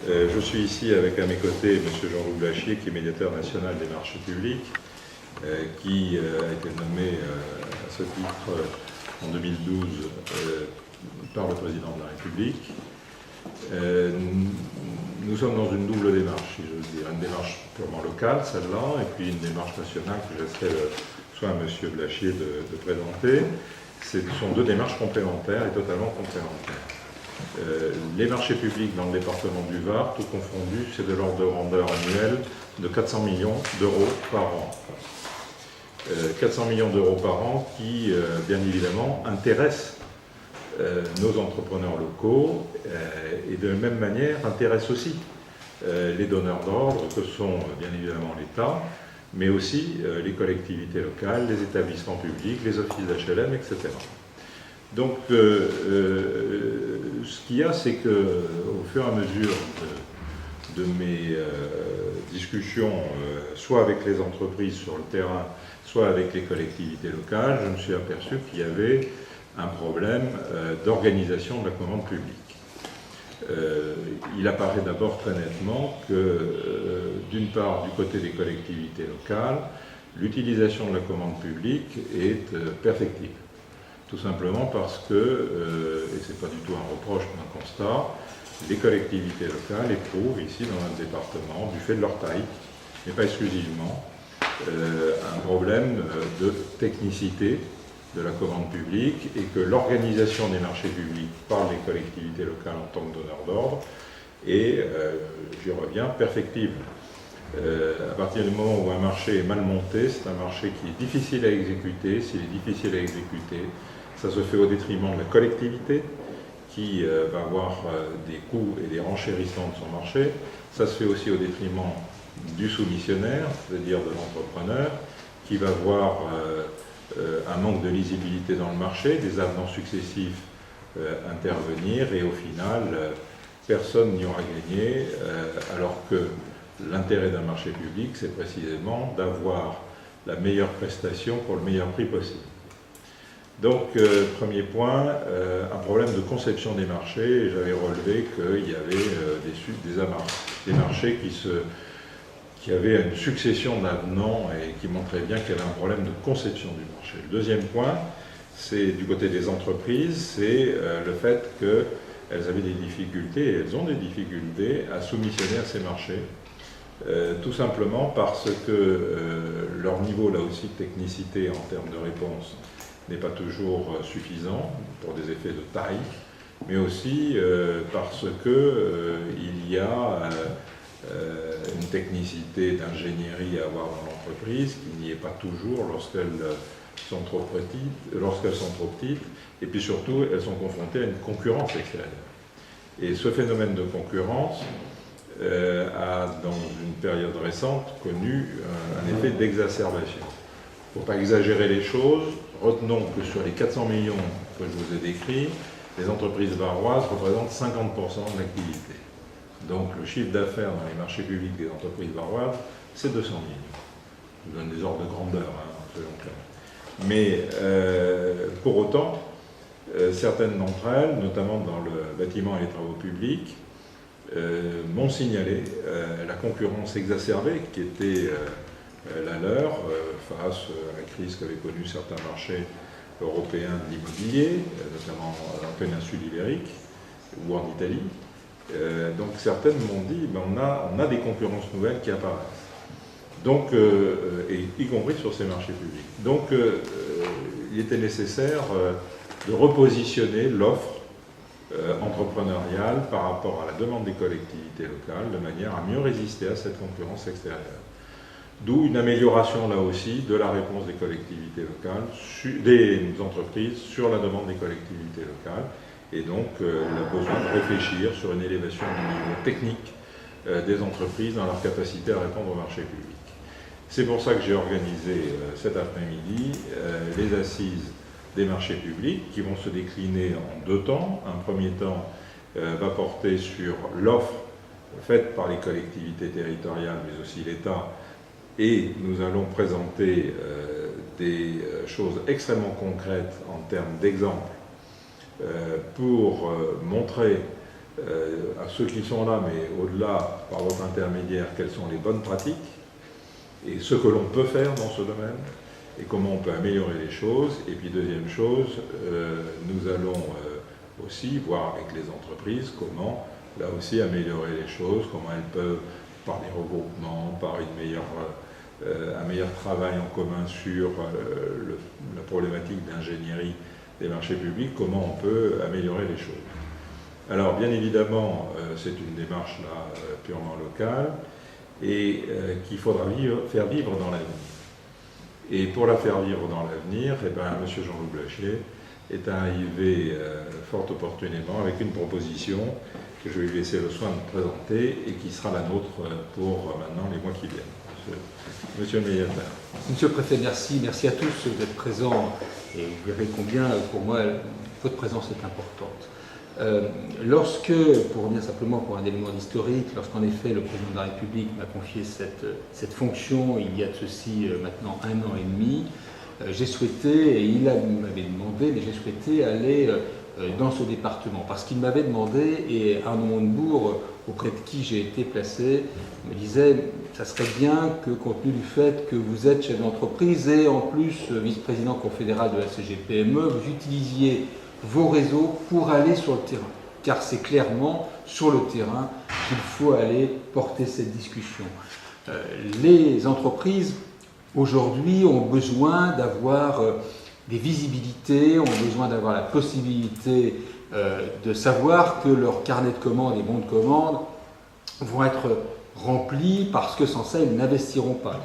Je suis ici avec à mes côtés M. Jean-Loup Blachier, qui est médiateur national des marchés publics, qui a été nommé à ce titre en 2012 par le président de la République. Nous sommes dans une double démarche, si j'ose dire, une démarche purement locale, celle-là, et puis une démarche nationale que je laisserai le soin à M. Blachier de présenter. Ce sont deux démarches complémentaires et totalement complémentaires. Les marchés publics dans le département du Var, tout confondu, c'est de l'ordre de grandeur annuel de 400 millions d'euros par an. 400 millions d'euros par an qui, bien évidemment, intéressent nos entrepreneurs locaux et de la même manière intéressent aussi les donneurs d'ordre que sont bien évidemment l'État, mais aussi les collectivités locales, les établissements publics, les offices d'HLM, etc. Donc, ce qu'il y a, c'est qu'au fur et à mesure de mes discussions, soit avec les entreprises sur le terrain, soit avec les collectivités locales, je me suis aperçu qu'il y avait un problème d'organisation de la commande publique. Il apparaît d'abord très nettement que, d'une part, du côté des collectivités locales, l'utilisation de la commande publique est perfectible. Tout simplement parce que, et ce n'est pas du tout un reproche mais un constat, les collectivités locales éprouvent ici dans notre département, du fait de leur taille, mais pas exclusivement, un problème de technicité de la commande publique et que l'organisation des marchés publics par les collectivités locales en tant que donneurs d'ordre est, j'y reviens, perfectible. À partir du moment où un marché est mal monté, c'est un marché qui est difficile à exécuter. S'il est difficile à exécuter, ça se fait au détriment de la collectivité qui va avoir des coûts et des renchérissements de son marché. Ça se fait aussi au détriment du soumissionnaire, c'est-à-dire de l'entrepreneur, qui va voir un manque de lisibilité dans le marché, des avenants successifs intervenir et au final, personne n'y aura gagné, alors que l'intérêt d'un marché public, c'est précisément d'avoir la meilleure prestation pour le meilleur prix possible. Donc, premier point, un problème de conception des marchés. J'avais relevé qu'il y avait des marchés qui avaient une succession d'avenants et qui montraient bien qu'il y avait un problème de conception du marché. Le deuxième point, c'est du côté des entreprises, c'est le fait qu'elles avaient des difficultés, et elles ont des difficultés à soumissionner à ces marchés. Tout simplement parce que leur niveau, là aussi, de technicité en termes de réponse n'est pas toujours suffisant pour des effets de taille, mais aussi parce qu'il y a une technicité d'ingénierie à avoir dans l'entreprise qui n'y est pas toujours lorsqu'elles sont trop petites, et puis surtout, elles sont confrontées à une concurrence extérieure. Et ce phénomène de concurrence a, dans une période récente, connu un effet d'exacerbation. Il ne faut pas exagérer les choses. Retenons que sur les 400 millions que je vous ai décrits, les entreprises varoises représentent 50% de l'activité. Donc le chiffre d'affaires dans les marchés publics des entreprises varoises, c'est 200 millions. Je vous donne des ordres de grandeur, selon clair. Mais pour autant, certaines d'entre elles, notamment dans le bâtiment et les travaux publics, m'ont signalé la concurrence exacerbée qui était la leur face à la crise qu'avaient connue certains marchés européens de l'immobilier, notamment en péninsule ibérique ou en Italie. Donc certaines m'ont dit on a des concurrences nouvelles qui apparaissent, donc, et y compris sur ces marchés publics. Donc il était nécessaire de repositionner l'offre entrepreneuriale par rapport à la demande des collectivités locales de manière à mieux résister à cette concurrence extérieure. D'où une amélioration là aussi de la réponse des collectivités locales, des entreprises sur la demande des collectivités locales, et donc le besoin de réfléchir sur une élévation du niveau technique des entreprises dans leur capacité à répondre au marché public. C'est pour ça que j'ai organisé cet après-midi les assises des marchés publics qui vont se décliner en deux temps. Un premier temps va porter sur l'offre faite par les collectivités territoriales, mais aussi l'État, et nous allons présenter des choses extrêmement concrètes en termes d'exemples pour montrer à ceux qui sont là, mais au-delà, par votre intermédiaire, quelles sont les bonnes pratiques et ce que l'on peut faire dans ce domaine et comment on peut améliorer les choses. Et puis deuxième chose, nous allons aussi voir avec les entreprises comment, là aussi, améliorer les choses, comment elles peuvent, par des regroupements, par un meilleur travail en commun sur la problématique d'ingénierie des marchés publics, comment on peut améliorer les choses. Alors, bien évidemment, c'est une démarche là purement locale et qu'il faudra faire vivre dans l'avenir. Et pour la faire vivre dans l'avenir, eh ben, M. Jean-Loup Blachier est arrivé fort opportunément avec une proposition que je vais lui laisser le soin de présenter et qui sera la nôtre pour maintenant les mois qui viennent. Monsieur le médiateur. Monsieur le Préfet, merci. Merci à tous d'être présents et vous verrez combien, pour moi, votre présence est importante. Pour revenir simplement pour un élément historique, lorsqu'en effet le Président de la République m'a confié cette fonction il y a de ceci maintenant 1 an et demi, j'ai souhaité, et il m'avait demandé, mais j'ai souhaité aller dans ce département, parce qu'il m'avait demandé, et Arnaud Montebourg, auprès de qui j'ai été placé, me disait « ça serait bien que, compte tenu du fait que vous êtes chef d'entreprise et en plus vice-président confédéral de la CGPME, vous utilisiez vos réseaux pour aller sur le terrain. Car c'est clairement sur le terrain qu'il faut aller porter cette discussion. Les entreprises, aujourd'hui, ont besoin d'avoir des visibilités, ont besoin d'avoir la possibilité de savoir que leurs carnets de commandes et bons de commande vont être remplis parce que sans ça, ils n'investiront pas,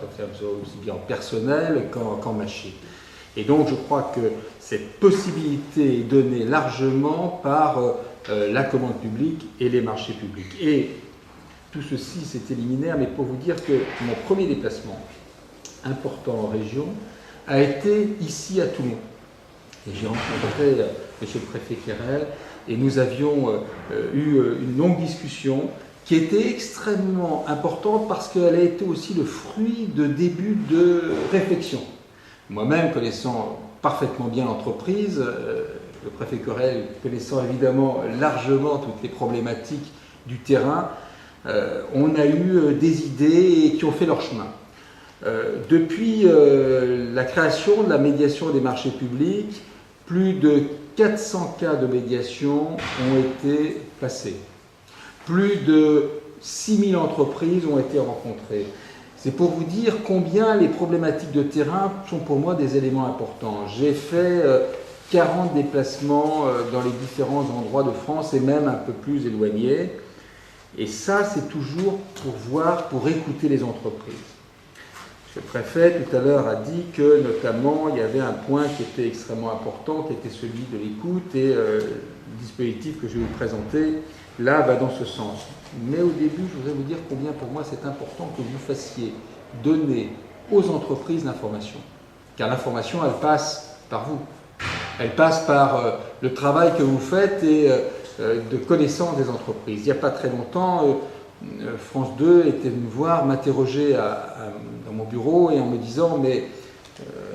aussi bien en personnel qu'en machine. Et donc je crois que cette possibilité est donnée largement par la commande publique et les marchés publics. Et tout ceci, c'est liminaire, mais pour vous dire que mon premier déplacement important en région a été ici à Toulon. Et j'ai rencontré Monsieur le Préfet Quérel et nous avions eu une longue discussion qui était extrêmement importante parce qu'elle a été aussi le fruit de débuts de réflexion. Moi-même, connaissant parfaitement bien l'entreprise, le préfet Quérel connaissant évidemment largement toutes les problématiques du terrain, on a eu des idées qui ont fait leur chemin. Depuis la création de la médiation des marchés publics, plus de 400 cas de médiation ont été passés. Plus de 6000 entreprises ont été rencontrées. C'est pour vous dire combien les problématiques de terrain sont pour moi des éléments importants. J'ai fait 40 déplacements dans les différents endroits de France et même un peu plus éloignés. Et ça, c'est toujours pour voir, pour écouter les entreprises. Le préfet, tout à l'heure, a dit que, notamment, il y avait un point qui était extrêmement important, qui était celui de l'écoute, et le dispositif que je vais vous présenter, là, va dans ce sens. Mais au début, je voudrais vous dire combien, pour moi, c'est important que vous fassiez donner aux entreprises l'information. Car l'information, elle passe par vous. Elle passe par le travail que vous faites et de connaissance des entreprises. Il n'y a pas très longtemps, France 2 était venu voir, m'interroger dans mon bureau et en me disant « mais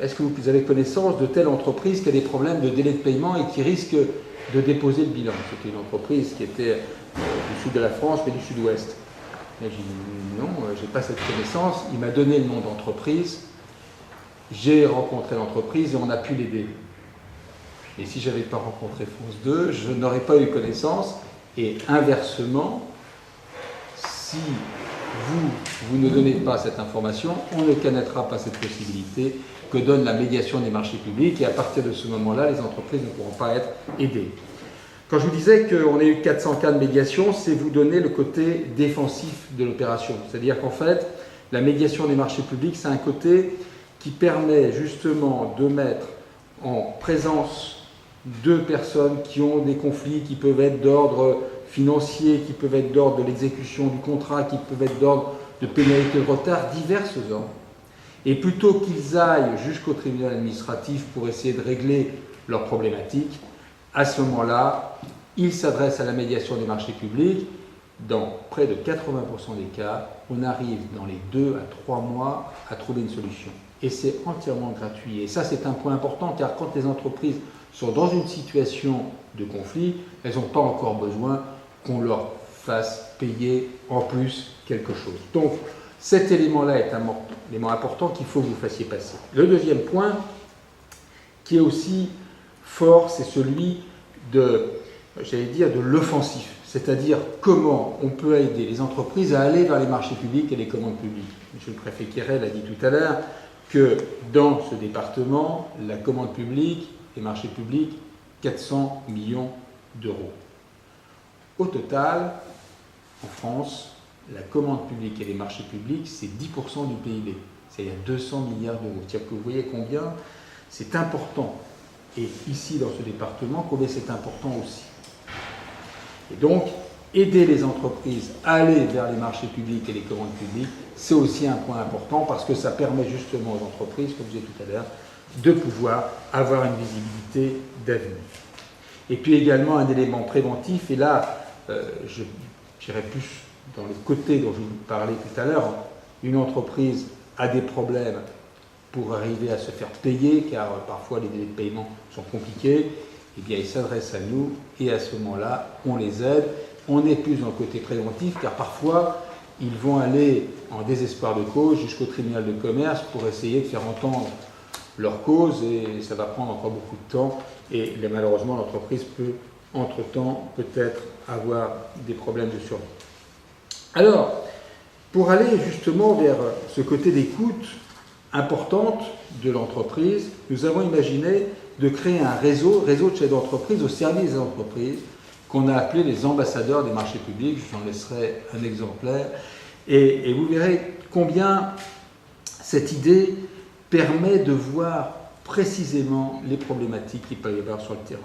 est-ce que vous avez connaissance de telle entreprise qui a des problèmes de délai de paiement et qui risque de déposer le bilan ?» C'était une entreprise qui était du sud de la France mais du sud-ouest. Et j'ai dit « non, je n'ai pas cette connaissance ». Il m'a donné le nom d'entreprise, j'ai rencontré l'entreprise et on a pu l'aider. Et si je n'avais pas rencontré France 2, je n'aurais pas eu connaissance. Et inversement, si vous ne donnez pas cette information, on ne connaîtra pas cette possibilité que donne la médiation des marchés publics. Et à partir de ce moment-là, les entreprises ne pourront pas être aidées. Quand je vous disais qu'on a eu 400 cas de médiation, c'est vous donner le côté défensif de l'opération. C'est-à-dire qu'en fait, la médiation des marchés publics, c'est un côté qui permet justement de mettre en présence deux personnes qui ont des conflits qui peuvent être d'ordre financier, qui peuvent être d'ordre de l'exécution du contrat, qui peuvent être d'ordre de pénalité de retard, diverses ordres. Et plutôt qu'ils aillent jusqu'au tribunal administratif pour essayer de régler leurs problématiques, à ce moment-là, ils s'adressent à la médiation des marchés publics. Dans près de 80% des cas, on arrive dans les 2 à 3 mois à trouver une solution. Et c'est entièrement gratuit. Et ça, c'est un point important, car quand les entreprises sont dans une situation de conflit, elles n'ont pas encore besoin qu'on leur fasse payer en plus quelque chose. Donc, cet élément-là est un élément important qu'il faut que vous fassiez passer. Le deuxième point, qui est aussi fort, c'est celui de l'offensif, c'est-à-dire comment on peut aider les entreprises à aller vers les marchés publics et les commandes publiques. Monsieur le préfet Quérel a dit tout à l'heure que dans ce département, la commande publique, les marchés publics, 400 millions d'euros. Au total, en France, la commande publique et les marchés publics, c'est 10% du PIB, c'est-à-dire 200 milliards d'euros. C'est-à-dire que vous voyez combien c'est important. Et ici, dans ce département, combien c'est important aussi. Et donc, aider les entreprises à aller vers les marchés publics et les commandes publiques, c'est aussi un point important parce que ça permet justement aux entreprises, comme je disais tout à l'heure, de pouvoir avoir une visibilité d'avenir. Et puis également un élément préventif, et là, j'irai plus dans les côtés dont je vous parlais tout à l'heure. Une entreprise a des problèmes pour arriver à se faire payer, car parfois les délais de paiement sont compliqués, eh bien ils s'adressent à nous, et à ce moment-là, on les aide. On est plus dans le côté préventif, car parfois, ils vont aller en désespoir de cause jusqu'au tribunal de commerce pour essayer de faire entendre leur cause, et ça va prendre encore beaucoup de temps, et malheureusement, l'entreprise peut, entre-temps, peut-être avoir des problèmes de survie. Alors, pour aller justement vers ce côté d'écoute importante de l'entreprise, nous avons imaginé de créer un réseau de chefs d'entreprise au service des entreprises, qu'on a appelé les ambassadeurs des marchés publics. Je vous en laisserai un exemplaire. Et vous verrez combien cette idée permet de voir précisément les problématiques qu'il peut y avoir sur le terrain.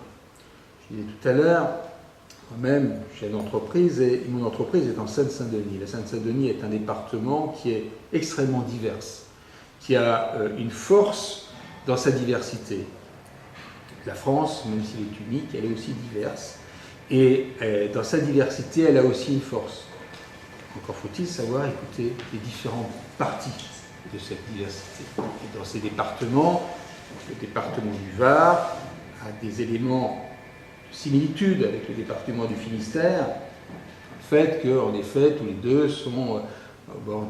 Je disais tout à l'heure, moi-même, chef d'entreprise, et mon entreprise est en Seine-Saint-Denis. La Seine-Saint-Denis est un département qui est extrêmement divers, qui a une force dans sa diversité. La France, même s'elle est unique, elle est aussi diverse. Et dans sa diversité, elle a aussi une force. Encore faut-il savoir écouter les différentes parties de cette diversité. Et dans ces départements, le département du Var a des éléments de similitude avec le département du Finistère, le fait qu'en effet, tous les deux sont au bord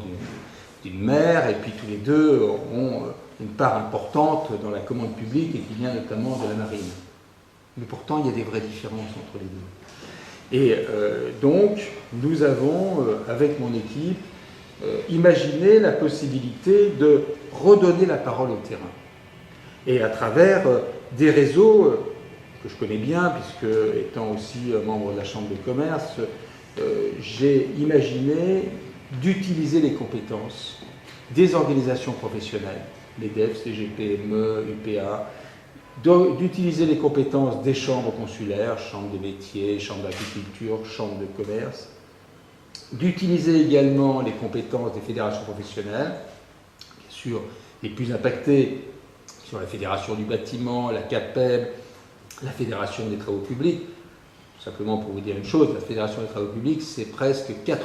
d'une mer, et puis tous les deux ont une part importante dans la commande publique, et qui vient notamment de la marine. Mais pourtant, il y a des vraies différences entre les deux. Et donc, nous avons, avec mon équipe, imaginé la possibilité de redonner la parole au terrain. Et à travers des réseaux que je connais bien, puisque étant aussi membre de la Chambre de commerce, j'ai imaginé d'utiliser les compétences des organisations professionnelles, les DEF, CGPME, UPA, d'utiliser les compétences des chambres consulaires, chambres des métiers, chambres d'agriculture, chambres de commerce, d'utiliser également les compétences des fédérations professionnelles, bien sûr les plus impactées sur la Fédération du bâtiment, la CAPEB, la Fédération des travaux publics. Simplement pour vous dire une chose, la Fédération des travaux publics, c'est presque 80%, 80%,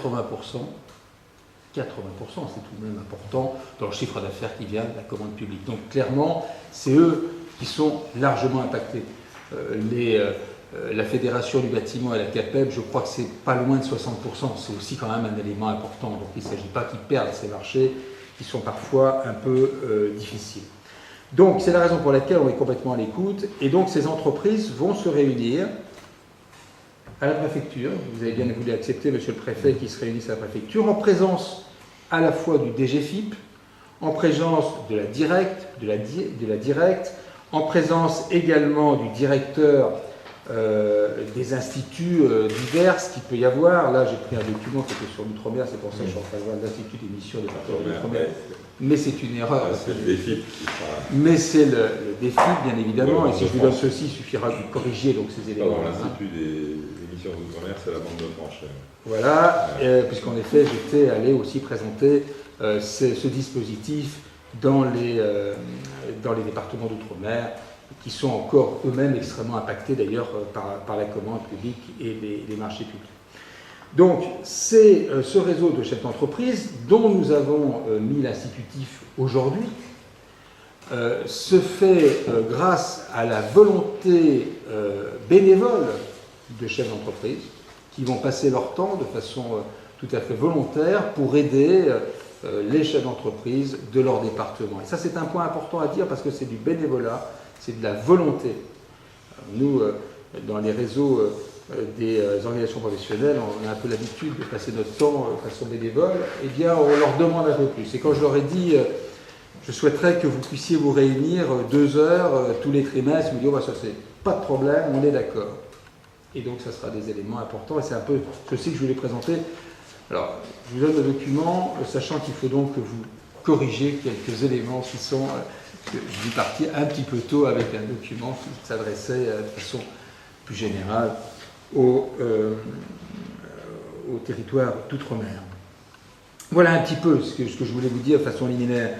c'est tout de même important, dans le chiffre d'affaires qui vient de la commande publique. Donc clairement, c'est eux qui sont largement impactés. La Fédération du bâtiment et la CAPEB, je crois que c'est pas loin de 60%, c'est aussi quand même un élément important. Donc il ne s'agit pas qu'ils perdent ces marchés qui sont parfois un peu difficiles. Donc c'est la raison pour laquelle on est complètement à l'écoute, et donc ces entreprises vont se réunir à la préfecture. Vous avez bien voulu accepter, monsieur le préfet, qu'ils se réunissent à la préfecture, en présence à la fois du DGFIP, en présence de la directe, en présence également du directeur des instituts divers qu'il peut y avoir. Là, j'ai pris un document qui était sur l'outre-mer, c'est pour ça que je suis en train de voir l'Institut des missions des départements de l'outre-mer. Mais c'est une erreur. C'est le DEFIP. Mais c'est le DEFIP, bien évidemment, et si je vous donne ceci, il suffira de corriger donc, ces éléments. L'Institut des missions d'outre-mer, c'est la bande de France. Voilà, puisqu'en effet, j'étais allé aussi présenter ce dispositif dans les départements d'outre-mer, qui sont encore eux-mêmes extrêmement impactés d'ailleurs par la commande publique et les marchés publics. Donc, c'est ce réseau de chefs d'entreprise dont nous avons mis l'institutif aujourd'hui, se fait grâce à la volonté bénévole de chefs d'entreprise. qui vont passer leur temps de façon tout à fait volontaire pour aider les chefs d'entreprise de leur département. Et ça, c'est un point important à dire parce que c'est du bénévolat, c'est de la volonté. Nous, dans les réseaux des organisations professionnelles, on a un peu l'habitude de passer notre temps de façon bénévole, eh bien, on leur demande un peu plus. Et quand je leur ai dit, je souhaiterais que vous puissiez vous réunir 2 heures tous les trimestres, ils me disent, oh, bah, ça c'est pas de problème, on est d'accord. Et donc, ça sera des éléments importants, et c'est un peu ceci que je voulais présenter. Alors, je vous donne le document, sachant qu'il faut donc que vous corrigiez quelques éléments qui sont... je suis parti un petit peu tôt avec un document qui s'adressait de façon plus générale au territoire d'outre-mer. Voilà un petit peu ce que je voulais vous dire de façon liminaire.